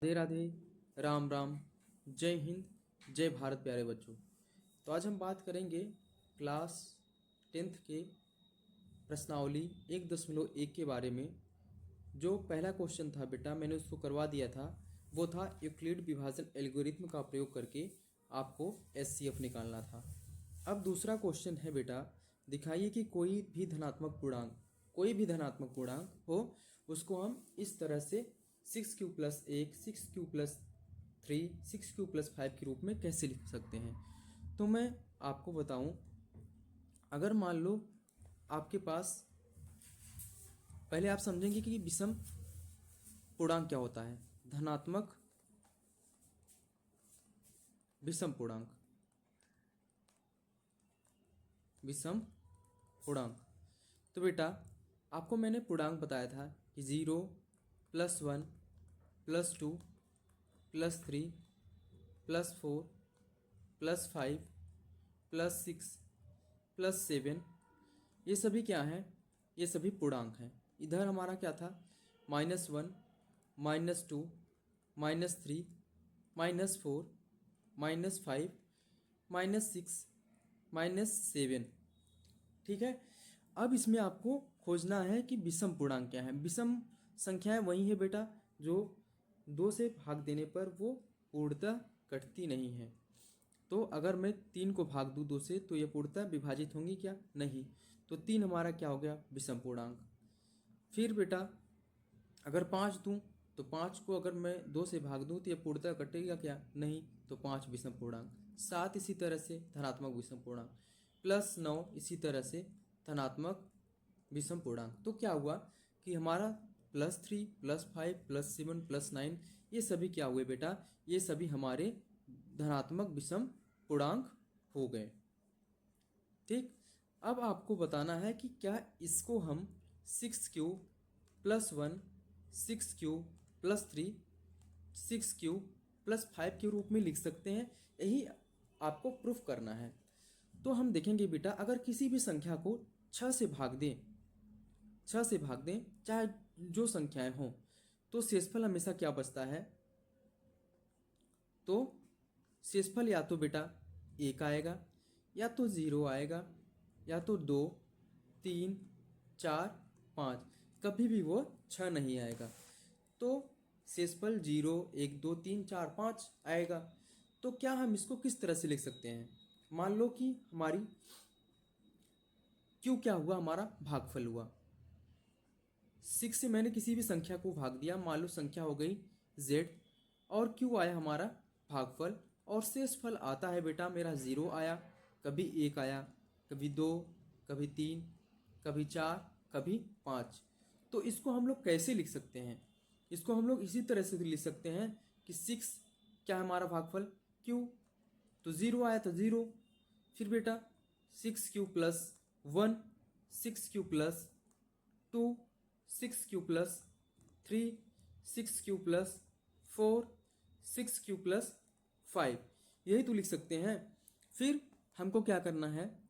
राधे राधे, राम राम, जय हिंद, जय भारत प्यारे बच्चों। तो आज हम बात करेंगे क्लास 10th के प्रश्नावली 1.1 के बारे में। जो पहला क्वेश्चन था बेटा, मैंने उसको करवा दिया था, वो था यूक्लिड विभाजन एल्गोरिथ्म का प्रयोग करके आपको एचसीएफ निकालना था। अब दूसरा क्वेश्चन है बेटा, दिखाइए कि कोई भी धनात्मक पूर्णांक हो, उसको हम इस तरह से 6q+1, 6q+3, 6q+5 के रूप में कैसे लिख सकते हैं। तो मैं आपको बताऊं, अगर मान लो आपके पास, पहले आप समझेंगे कि विषम पूर्णांक क्या होता है। धनात्मक विषम पूर्णांक, विषम पूर्णांक। तो बेटा आपको मैंने पूर्णांक बताया था कि 0, +1, +2, +3, +4, +5, +6, +7, ये सभी क्या हैं? ये सभी पूर्णांक हैं। इधर हमारा क्या था? -1, -2, -3, -4, -5, -6, -7। ठीक है। अब इसमें आपको खोजना है कि विषम पूर्णांक क्या है। विषम संख्याएं वही है बेटा जो 2 से भाग देने पर वो पूर्णतः कटती नहीं है। तो अगर मैं 3 को भाग दूँ 2 से, तो ये पूर्णतः विभाजित होंगी क्या? नहीं। तो 3 हमारा क्या हो गया? विषम पूर्णांक। फिर बेटा अगर 5 दूँ, तो 5 को अगर मैं 2 से भाग दूँ तो ये पूर्णतः कटेगा क्या? नहीं। तो 5 विषम पूर्णांक। 7 इसी तरह से धनात्मक विषम पूर्णांक। +9 इसी तरह से धनात्मक विषम पूर्णांक। तो क्या हुआ कि हमारा +3, +5, +7, +9 ये सभी क्या हुए बेटा? ये सभी हमारे धनात्मक विषम पूर्णांक हो गए। ठीक। अब आपको बताना है कि क्या इसको हम 6q+1, 6q+3, 6q+5 के रूप में लिख सकते हैं। यही आपको प्रूफ करना है। तो हम देखेंगे बेटा, अगर किसी भी संख्या को 6 से भाग दें, चाहे जो संख्याएं हों, तो शेषफल हमेशा क्या बचता है? तो शेषफल या तो बेटा 1 आएगा, या तो 0 आएगा, या तो 2, 3, 4, 5, कभी भी वो 6 नहीं आएगा। तो शेषफल 0, 1, 2, 3, 4, 5 आएगा। तो क्या हम इसको किस तरह से लिख सकते हैं? मान लो कि हमारी क्यों क्या हुआ? हमारा भागफल हुआ। 6 से मैंने किसी भी संख्या को भाग दिया, मान लो संख्या हो गई z, और क्यों आया हमारा भागफल, और शेषफल आता है बेटा मेरा 0 आया, कभी 1 आया, कभी 2, कभी 3, कभी 4, कभी 5। तो इसको हम लोग कैसे लिख सकते हैं? इसको हम लोग इसी तरह से लिख सकते हैं कि 6 क्या है हमारा भागफल? क्यों, तो 0 आया तो 0। फिर बेटा 6q+1, 6q+2, 6q+3, 6q+4, 6q+5, यही तो लिख सकते हैं। फिर हमको क्या करना है?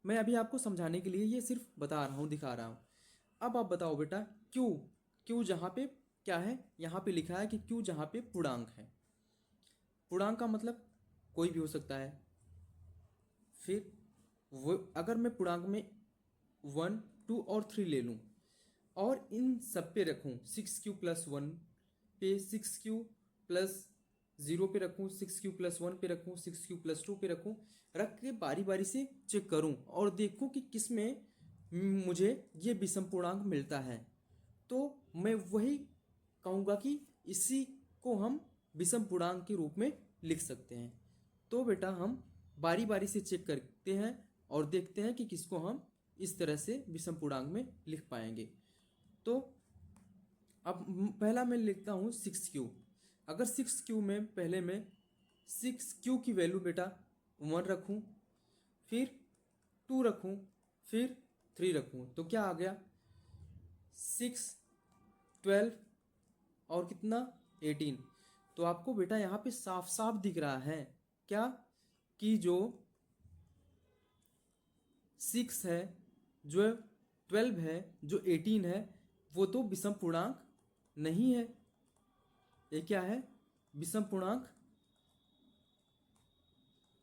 मैं अभी आपको समझाने के लिए ये सिर्फ बता रहा हूँ, दिखा रहा हूँ। अब आप बताओ बेटा, क्यू जहाँ पे क्या है? यहाँ पे लिखा है कि क्यू जहाँ पे पूर्णांक है। पूर्णांक का मतलब कोई भी हो सकता है। फिर वो अगर मैं पूर्णांक में 1, 2 और 3 ले लूँ और इन सब पे रखूँ, 6q+1 पे, 6q+0 पे रखूँ, 6q+1 पे रखूँ, 6q+2 पे रखूँ, रख के बारी बारी से चेक करूँ और देखूँ कि किस में मुझे ये विषम पूर्णांक मिलता है। तो मैं वही कहूँगा कि इसी को हम विषम पूर्णांक के रूप में लिख सकते हैं। तो बेटा हम बारी बारी से चेक करते हैं और देखते हैं कि किसको हम इस तरह से विषम पूर्णांक में लिख पाएंगे। तो अब पहला मैं लिखता हूँ 6q। अगर 6q में पहले मैं 6q की वैल्यू बेटा 1 रखूँ, फिर 2 रखूँ, फिर 3 रखूँ, तो क्या आ गया? 6, 12 और कितना? 18। तो आपको बेटा यहाँ पे साफ साफ दिख रहा है क्या कि जो 6 है, जो 12 है, जो 18 है, वो तो विषम पूर्णांक नहीं है। ये क्या है? विषम पूर्णांक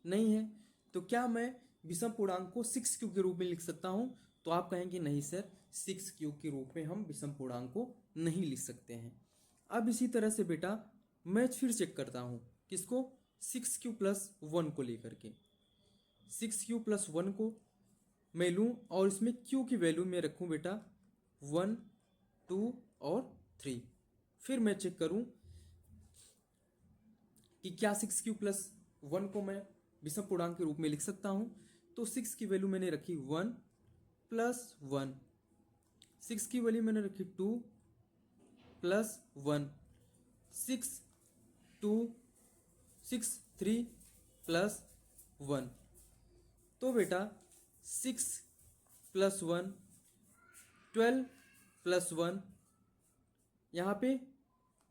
नहीं है। तो क्या मैं विषम पूर्णांक को 6 क्यूब के रूप में लिख सकता हूं? तो आप कहेंगे नहीं सर, 6 क्यूब के रूप में हम विषम पूर्णांक को नहीं लिख सकते हैं। अब इसी तरह से बेटा मैं फिर चेक करता हूं, किसको? 6 क्यू+1 को लेकर के। 6 क्यू+1 को मैं लूँ और इसमें क्यू की वैल्यू मैं रखूँ बेटा 1, 2 और 3। फिर मैं चेक करूँ कि क्या 6 क्यू+1 को मैं विषम पूर्णांक के रूप में लिख सकता हूँ। तो 6 की वैल्यू मैंने रखी 1 + 1, 6 की वैल्यू मैंने रखी 2 + 1, 6 2 6 3 + 1। तो बेटा 6 + 1 12 + 1, यहाँ पे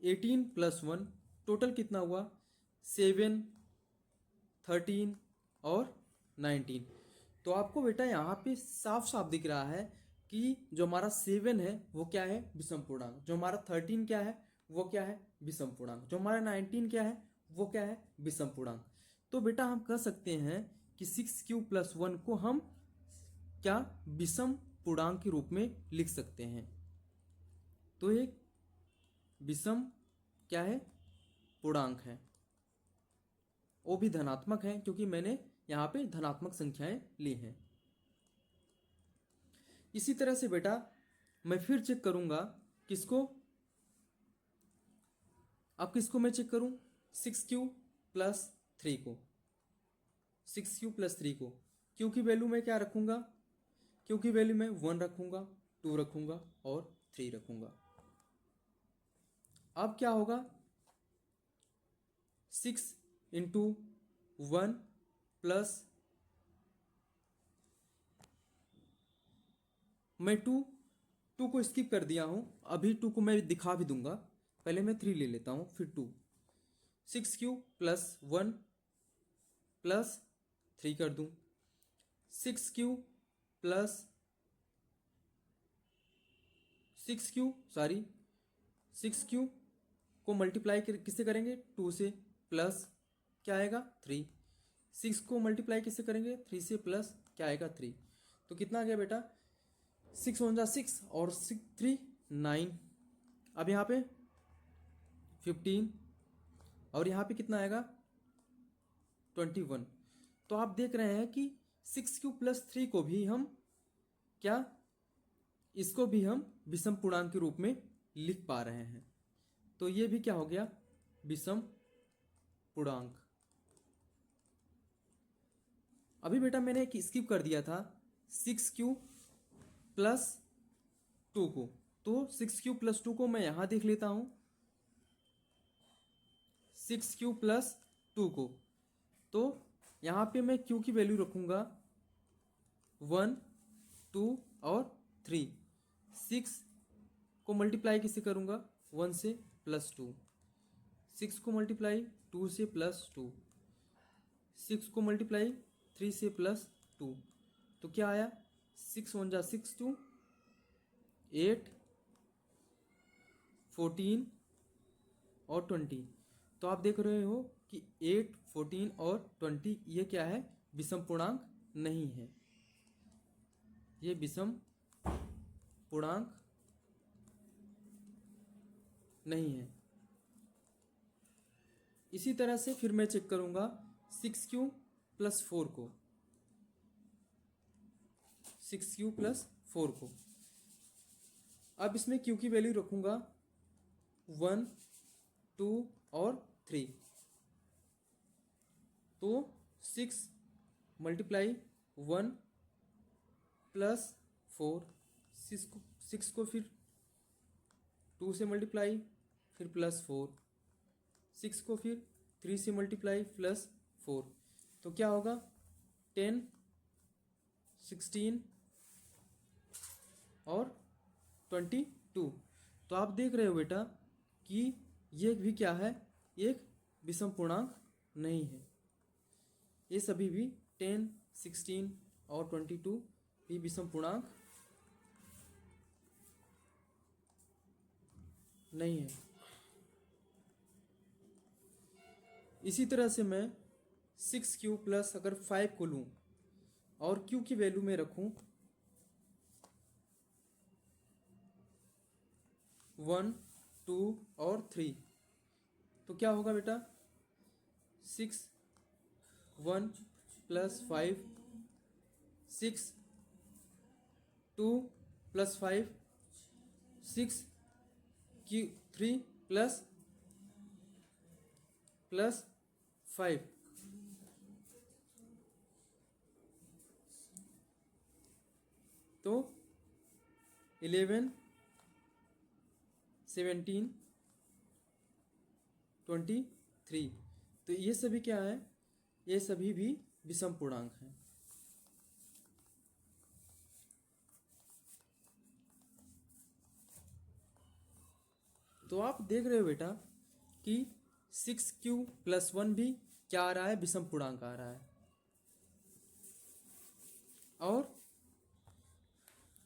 18 + 1, टोटल कितना हुआ? 7 13 और 19। तो आपको बेटा यहाँ पे साफ साफ दिख रहा है कि जो हमारा 7 है वो क्या है? विषम पूर्णांक। जो हमारा 13 क्या है? वो क्या है? विषम पूर्णांक। जो हमारा 19 क्या है? वो क्या है? विषम पूर्णांक। तो बेटा हम कह सकते हैं कि 6 क्यू+1 को हम क्या विषम पूर्णांक के रूप में लिख सकते हैं। तो एक विषम क्या है? पूर्णांक है, वो भी धनात्मक है क्योंकि मैंने यहाँ पे धनात्मक संख्याएं ली हैं। इसी तरह से बेटा मैं फिर चेक करूंगा, किसको? अब किसको मैं चेक करूं? 6 क्यू+3 को। 6 क्यू+3 को क्यू की वैल्यू मैं क्या रखूंगा? क्यू की वैल्यू मैं 1 रखूंगा, 2 रखूंगा और 3 रखूंगा। अब क्या होगा? 6 × 1 प्लस मैं 2 को स्किप कर दिया हूं, अभी 2 को मैं दिखा भी दूंगा। पहले मैं 3 ले लेता हूं, फिर 2। 6 क्यू+1 प्लस 3 कर दूं। 6 क्यू को मल्टीप्लाई किससे करेंगे? 2 से, प्लस क्या आएगा? 3। 6 को मल्टीप्लाई किससे करेंगे? 3 से, प्लस क्या आएगा? 3। तो कितना आ गया बेटा? 6 × 6 और 6 3 9। अब यहाँ पे 15 और यहाँ पे कितना आएगा? 21। तो आप देख रहे हैं कि 6 क्यू+3 को भी हम क्या, इसको भी हम विषम पूर्णांक के रूप में लिख पा रहे हैं। तो ये भी क्या हो गया? विषम पूर्णांक। अभी बेटा मैंने एक स्किप कर दिया था 6 क्यू+2 को। तो 6 क्यू+2 को मैं यहां देख लेता हूं। 6 क्यू+2 को, तो यहां पे मैं क्यू की वैल्यू रखूंगा 1 2 और 3। 6 को मल्टीप्लाई किससे करूंगा? 1 से, प्लस 2। 6 को मल्टीप्लाई 2 से, प्लस 2। 6 को मल्टीप्लाई 3 से, प्लस 2। तो क्या आया? 6 × 1 = 6 2, 8 14 और 20। तो आप देख रहे हो कि 8 14 और 20 ये क्या है? विषम पूर्णांक नहीं है। ये विषम पूर्णांक नहीं है। इसी तरह से फिर मैं चेक करूंगा 6 क्यू+4 को। 6 क्यू+4 को, अब इसमें क्यू की वैल्यू रखूंगा 1 2 और 3। तो 6 × 1 प्लस 4। 6 को फिर 2 से मल्टीप्लाई, फिर प्लस 4। 6 को फिर 3 से मल्टीप्लाई, प्लस 4। तो क्या होगा? 10 16 और 22। तो आप देख रहे हो बेटा कि ये भी क्या है? एक विषम पूर्णांक नहीं है। ये सभी भी 10 16 और 22 भी विषम पूर्णांक नहीं है। इसी तरह से मैं 6q प्लस अगर 5 को लूँ और q की वैल्यू में रखूँ 1, 2 और 3, तो क्या होगा बेटा? 6, 1 प्लस 5, 6, 2 प्लस 5, 6 q 3 प्लस 5, तो 11, 17, 23। तो ये सभी क्या है? ये सभी भी विषम पूर्णांक हैं। तो आप देख रहे हो बेटा कि 6q प्लस 1 भी क्या आ रहा है? विषम पूर्णांक आ रहा है। और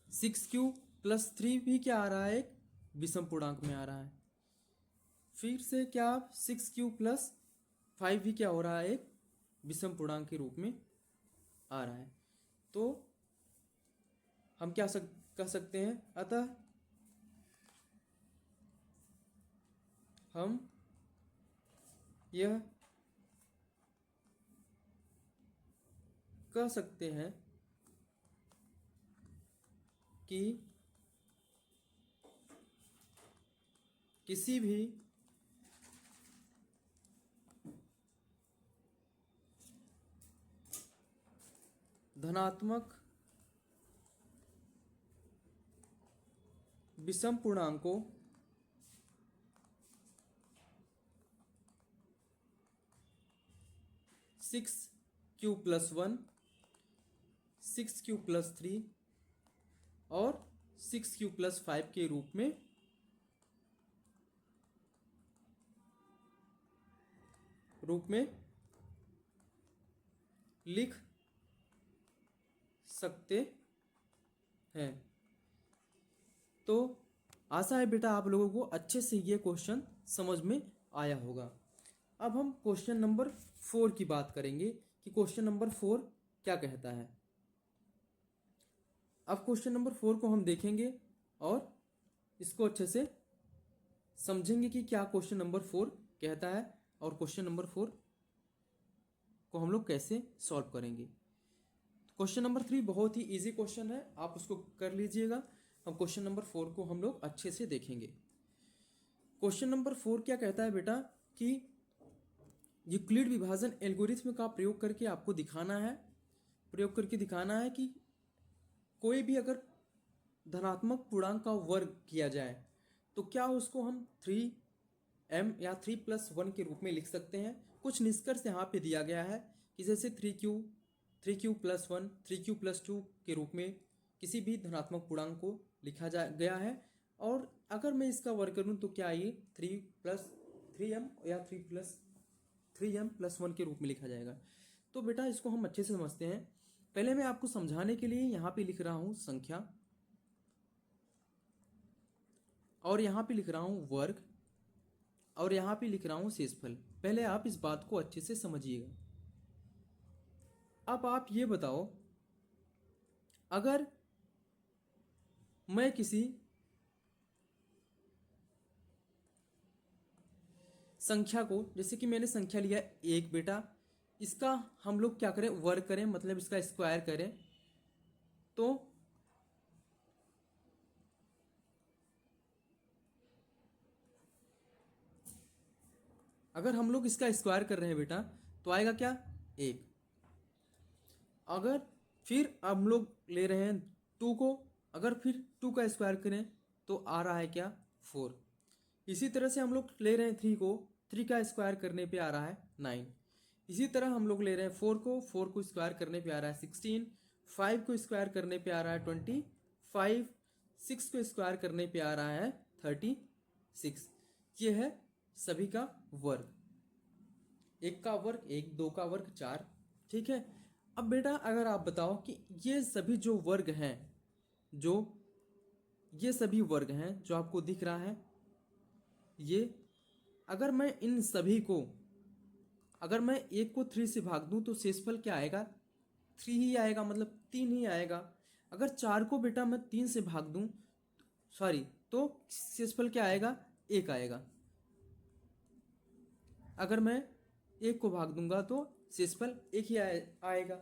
6q प्लस 3 भी क्या आ रहा है? एक विषम पूर्णांक में आ रहा है। फिर से क्या 6q प्लस 5 भी क्या हो रहा है? एक विषम पूर्णांक के रूप में आ रहा है। तो हम क्या कह सकते हैं? अतः हम यह कह सकते हैं कि किसी भी धनात्मक विषम पूर्णांकों six Q plus 1, 6q plus 3 और 6q प्लस 5 के रूप में लिख सकते हैं। तो आशा है बेटा आप लोगों को अच्छे से ये क्वेश्चन समझ में आया होगा। अब हम क्वेश्चन नंबर 4 की बात करेंगे कि क्वेश्चन नंबर 4 क्या कहता है। अब क्वेश्चन नंबर 4 को हम देखेंगे और इसको अच्छे से समझेंगे कि क्या क्वेश्चन नंबर 4 कहता है और क्वेश्चन नंबर 4 को हम लोग कैसे सॉल्व करेंगे। क्वेश्चन नंबर 3 बहुत ही इजी क्वेश्चन है, आप उसको कर लीजिएगा। अब क्वेश्चन नंबर 4 को हम लोग अच्छे से देखेंगे। क्वेश्चन नंबर 4 क्या कहता है बेटा कि यूक्लिड विभाजन एल्गोरिथ्म का प्रयोग करके आपको दिखाना है कि कोई भी अगर धनात्मक पूर्णांक का वर्ग किया जाए तो क्या उसको हम 3m या 3+1 के रूप में लिख सकते हैं। कुछ निष्कर्ष यहाँ पे दिया गया है कि जैसे 3q प्लस 1, 3q प्लस 2 के रूप में किसी भी धनात्मक पूर्णांक को लिखा गया है। और अगर मैं इसका वर्ग करूँ तो क्या ये 3m या 3m+1 के रूप में लिखा जाएगा। तो बेटा इसको हम अच्छे से समझते हैं। पहले मैं आपको समझाने के लिए यहाँ पे लिख रहा हूँ संख्या और यहाँ पे लिख रहा हूँ वर्ग और यहाँ पे लिख रहा हूँ शेषफल। पहले आप इस बात को अच्छे से समझिएगा। अब आप ये बताओ, अगर मैं किसी संख्या को, जैसे कि मैंने संख्या लिया 1 बेटा, इसका हम लोग क्या करें? वर्ग करें, मतलब इसका स्क्वायर करें। तो अगर हम लोग इसका स्क्वायर कर रहे हैं बेटा तो आएगा क्या? 1। अगर फिर हम लोग ले रहे हैं 2 को, अगर फिर 2 का स्क्वायर करें तो आ रहा है क्या? 4। इसी तरह से हम लोग ले रहे हैं 3 को, 3 का स्क्वायर करने पे आ रहा है 9। इसी तरह हम लोग ले रहे हैं 4 को स्क्वायर करने पे आ रहा है 16, 5 को स्क्वायर करने पे आ रहा है 25, 6 को स्क्वायर करने पे आ रहा है 36। ये है सभी का वर्ग, 1 का वर्ग 1, 2 का वर्ग 4। ठीक है। अब बेटा अगर आप बताओ कि ये सभी जो वर्ग हैं, ये सभी वर्ग हैं जो आपको दिख रहा है, ये अगर मैं इन सभी को अगर मैं एक को 3 से भाग दूं तो शेषफल क्या आएगा, 3 ही आएगा, मतलब 3 ही आएगा। अगर 4 को बेटा मैं 3 से भाग दूं, सॉरी, तो शेषफल क्या आएगा, 1 आएगा। अगर मैं 1 को भाग दूंगा तो शेषफल 1 ही आएगा,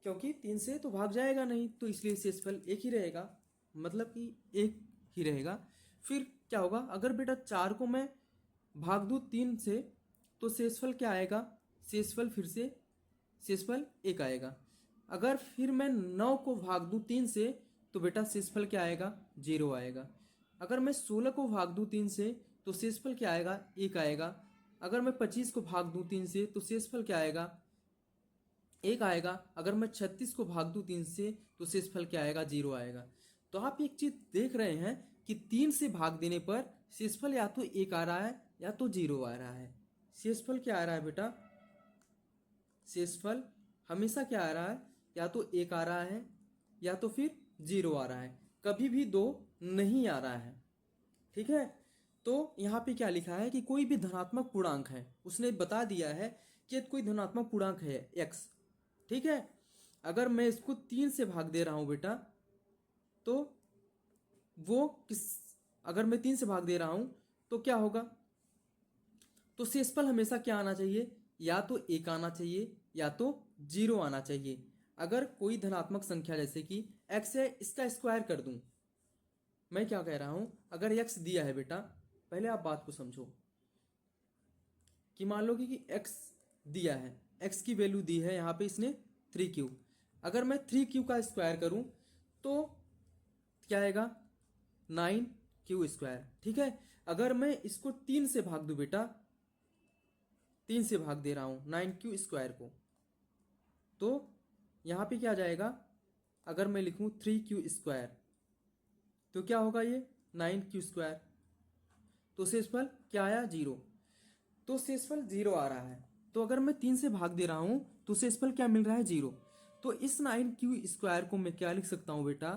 क्योंकि 3 से तो भाग जाएगा नहीं, तो इसलिए शेषफल 1 ही रहेगा, मतलब कि 1 ही रहेगा। फिर क्या होगा, अगर बेटा 4 को मैं भाग दूं 3 से तो शेषफल क्या आएगा, शेषफल फिर से शेषफल 1 आएगा। अगर फिर मैं 9 को भाग दूं 3 से तो बेटा शेषफल क्या आएगा, 0 आएगा। अगर मैं 16 को भाग दूं 3 से तो शेषफल क्या आएगा, 1 आएगा। अगर मैं 25 को भाग दूं 3 से तो शेषफल क्या आएगा, 1 आएगा। अगर मैं 36 को भाग दूं 3 से तो शेषफल क्या आएगा, 0 आएगा। तो आप एक चीज देख रहे हैं कि 3 से भाग देने पर शेषफल या तो 1 आ रहा है या तो 0 आ रहा है। शेषफल क्या आ रहा है बेटा, शेषफल हमेशा क्या आ रहा है, या तो 1 आ रहा है या तो फिर 0 आ रहा है, कभी भी 2 नहीं आ रहा है। ठीक है, तो यहाँ पे क्या लिखा है कि कोई भी धनात्मक पूर्णांक है, उसने बता दिया है कि कोई धनात्मक पूर्णांक है x। ठीक है, अगर मैं इसको 3 से भाग दे रहा हूं बेटा, तो वो किस, अगर मैं 3 से भाग दे रहा हूं तो क्या होगा, तो शेषफल हमेशा क्या आना चाहिए, या तो 1 आना चाहिए या तो 0 आना चाहिए। अगर कोई धनात्मक संख्या जैसे कि x है, इसका स्क्वायर कर दूं, मैं क्या कह रहा हूं, अगर x दिया है बेटा, पहले आप बात को समझो कि मान लो कि x दिया है, x की वैल्यू दी है यहाँ पे इसने 3q। अगर मैं 3q का स्क्वायर करूं तो क्या आएगा, 9q²। ठीक है, अगर मैं इसको 3 से भाग दूं बेटा, 3 से भाग दे रहा हूं 9q² को, तो यहाँ पे क्या आ जाएगा, अगर मैं लिखूं 3q² तो क्या होगा, ये 9q²। तो शेषफल क्या आया, 0। तो शेषफल 0 आ रहा है। तो अगर मैं 3 से भाग दे रहा हूं तो शेषफल क्या मिल रहा है, 0। तो इस 9q² को मैं क्या लिख सकता हूं बेटा,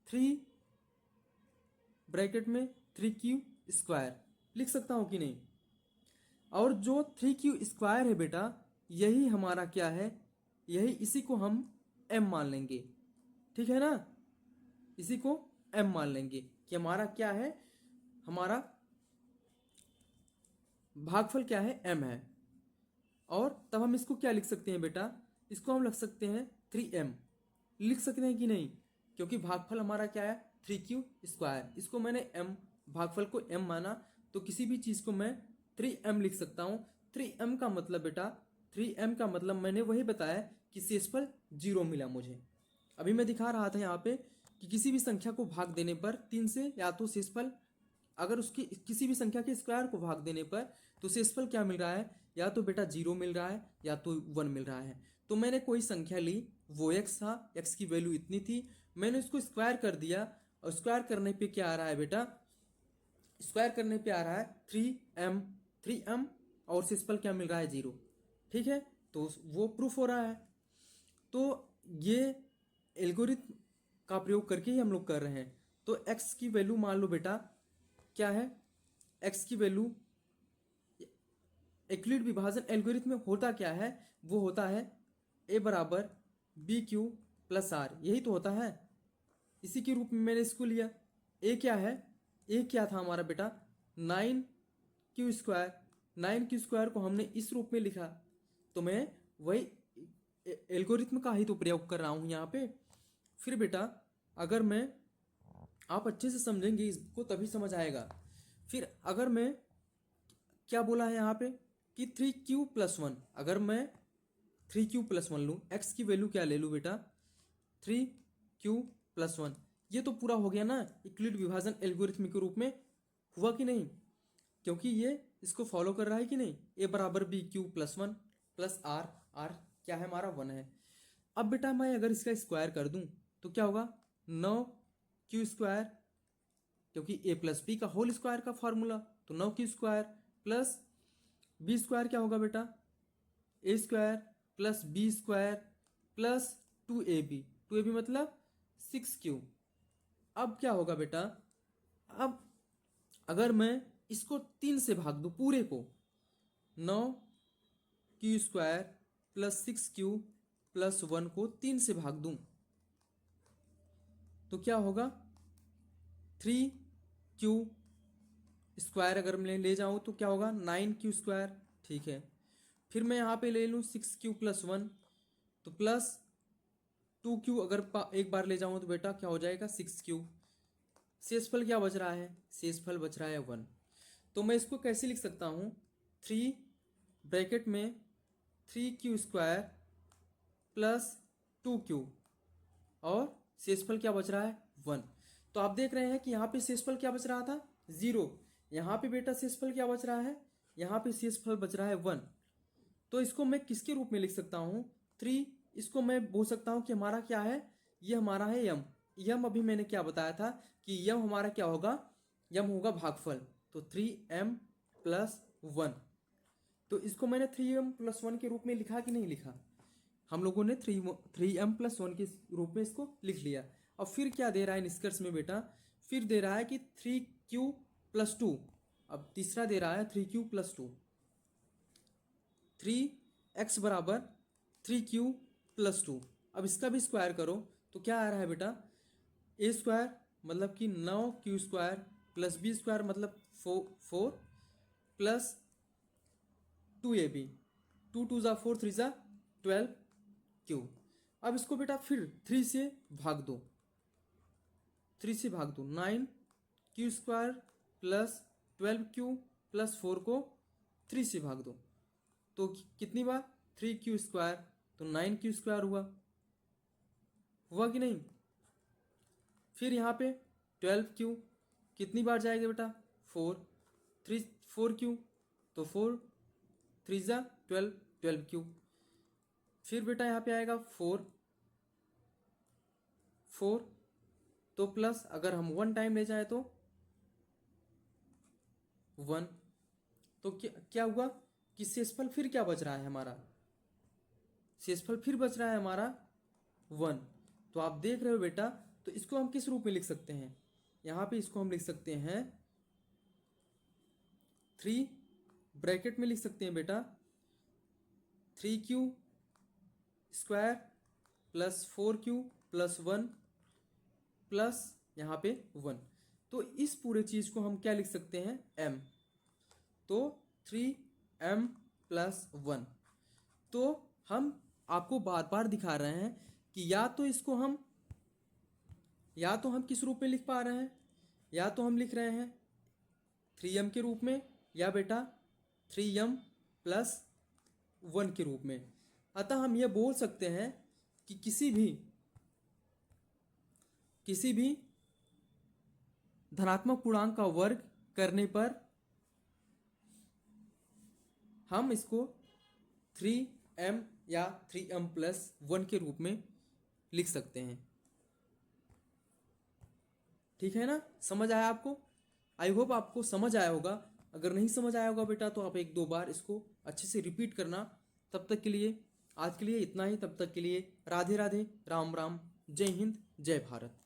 3 ब्रैकेट में 3q² लिख सकता हूं कि नहीं। और जो 3q² है बेटा, यही हमारा क्या है, यही इसी को हम m मान लेंगे। ठीक है ना, इसी को m मान लेंगे कि हमारा क्या है, हमारा भागफल क्या है, m है। और तब हम इसको क्या लिख सकते हैं बेटा, इसको हम लिख सकते हैं 3m, लिख सकते हैं कि नहीं, क्योंकि भागफल हमारा क्या है, 3q²। इसको मैंने m, भागफल को m माना, तो किसी भी चीज को मैं 3m लिख सकता हूं। 3m का मतलब बेटा, 3m का मतलब मैंने वही बताया कि शेषफल 0 मिला मुझे। अभी मैं दिखा रहा था यहाँ पे कि किसी भी संख्या को भाग देने पर 3 से, या तो शेषफल, अगर उसकी किसी भी संख्या के स्क्वायर को भाग देने पर तो शेषफल क्या मिल रहा है, या तो बेटा 0 मिल रहा है या तो 1 मिल रहा है। तो मैंने कोई संख्या ली, वो x था, x की वैल्यू इतनी थी, मैंने उसको स्क्वायर कर दिया, और स्क्वायर करने पे क्या आ रहा है बेटा, स्क्वायर करने पे आ रहा है 3m, और शेषफल क्या मिल रहा है, 0। ठीक है, तो वो प्रूफ हो रहा है। तो ये एल्गोरिथम का प्रयोग करके ही हम लोग कर रहे हैं। तो x की वैल्यू मान लो बेटा क्या है, x की वैल्यू यूक्लिड विभाजन एल्गोरिथम में होता क्या है, वो होता है a बराबर BQ + R, यही तो होता है। इसी के रूप में मैंने इसको लिया। a क्या है, a क्या था हमारा बेटा, 9q²। 9q² को हमने इस रूप में लिखा, तो मैं वही एल्गोरिथम का ही तो प्रयोग कर रहा हूं यहाँ पे। फिर बेटा अगर मैं, आप अच्छे से समझेंगे इसको तभी समझ आएगा। फिर अगर मैं, क्या बोला है यहाँ पे कि 3q+1, अगर मैं 3q+1 लूँ, x की वैल्यू क्या ले लूँ बेटा, 3q+1, ये तो पूरा हो गया ना यूक्लिड विभाजन एल्गोरिथम के रूप में, हुआ कि नहीं, क्योंकि ये इसको फॉलो कर रहा है कि नहीं। a बराबर BQ+1 + R, R क्या है हमारा, 1 है। अब बेटा मैं अगर इसका स्क्वायर कर दूं तो क्या होगा, 9q², क्योंकि a+b का होल स्क्वायर का फॉर्मूला, तो 9q² प्लस b² क्या होगा बेटा, a² + b² प्लस 2ab मतलब 6q। अब क्या होगा बेटा, अब अगर मैं इसको 3 से भाग दूं पूरे को, Q square plus 6q plus 1 को 3 से भाग दूं तो क्या होगा, 3q स्क्वायर अगर मैं ले जाऊं तो क्या होगा 9q स्क्वायर। ठीक है, फिर मैं यहाँ पे ले लूँ 6q प्लस 1 तो प्लस 2q अगर एक बार ले जाऊँ तो बेटा क्या हो जाएगा 6q। शेषफल क्या बच रहा है, शेषफल बच रहा है 1। तो मैं इसको कैसे लिख सकता हूँ, 3 ब्रैकेट में 3q स्क्वायर प्लस 2q और शेषफल क्या बच रहा है 1। तो आप देख रहे हैं कि यहाँ पे शेषफल क्या बच रहा था 0, यहाँ पे बेटा शेषफल क्या बच रहा है, यहाँ पे शेषफल बच रहा है 1। तो इसको मैं किसके रूप में लिख सकता हूँ 3, इसको मैं बोल सकता हूँ कि हमारा क्या है, ये हमारा है यम। यम अभी मैंने क्या बताया था कि यम हमारा क्या होगा, यम होगा भागफल। तो 3m प्लस 1, तो इसको मैंने 3m प्लस 1 के रूप में लिखा कि नहीं लिखा, हम लोगों ने 3m प्लस 1 के रूप में इसको लिख लिया। अब फिर क्या दे रहा है निष्कर्ष में बेटा, फिर दे रहा है कि 3q प्लस 2, अब तीसरा दे रहा है 3q प्लस 2, 3x बराबर 3q प्लस 2। अब इसका भी स्क्वायर करो तो क्या आ रहा है बेटा, ए स्क्वायर मतलब कि 9q square plus B square मतलब 4 प्लस 2ab, 2 2 ज़ा 4 3 ज़ा 12q। अब इसको बेटा फिर 3 से भाग दो, 3 से भाग दो, 9q square plus 12q plus 4 को 3 से भाग दो तो कितनी बार 3q स्क्वायर, तो 9q स्क्वायर हुआ कि नहीं। फिर यहाँ पे 12q कितनी बार जाएगा बेटा 4q, तो 4 3 ज़ा 12q। फिर बेटा यहाँ पे आएगा 4 तो प्लस अगर हम 1 टाइम ले जाए तो 1, तो क्या हुआ कि शेषफल फिर क्या बच रहा है हमारा, शेषफल फिर बच रहा है हमारा 1। तो आप देख रहे हो बेटा, तो इसको हम किस रूप में लिख सकते हैं, यहाँ पे इसको हम लिख सकते हैं 3 ब्रैकेट में लिख सकते हैं बेटा 3q square plus 4q plus 1 plus यहाँ पे 1। तो इस पूरे चीज को हम क्या लिख सकते हैं m, तो 3m प्लस 1। तो हम आपको बार बार दिखा रहे हैं कि या तो हम किस रूप में लिख पा रहे हैं, या तो हम लिख रहे हैं 3m के रूप में या बेटा 3m प्लस 1 के रूप में। अतः हम यह बोल सकते हैं कि किसी भी धनात्मक पूर्णांक का वर्ग करने पर हम इसको 3m या 3m प्लस 1 के रूप में लिख सकते हैं। ठीक है ना, समझ आया आपको, आई होप आपको समझ आया होगा। अगर नहीं समझ आया होगा बेटा तो आप 1-2 बार इसको अच्छे से रिपीट करना। तब तक के लिए आज के लिए इतना ही, तब तक के लिए राधे राधे, राम राम, जय हिंद, जय भारत।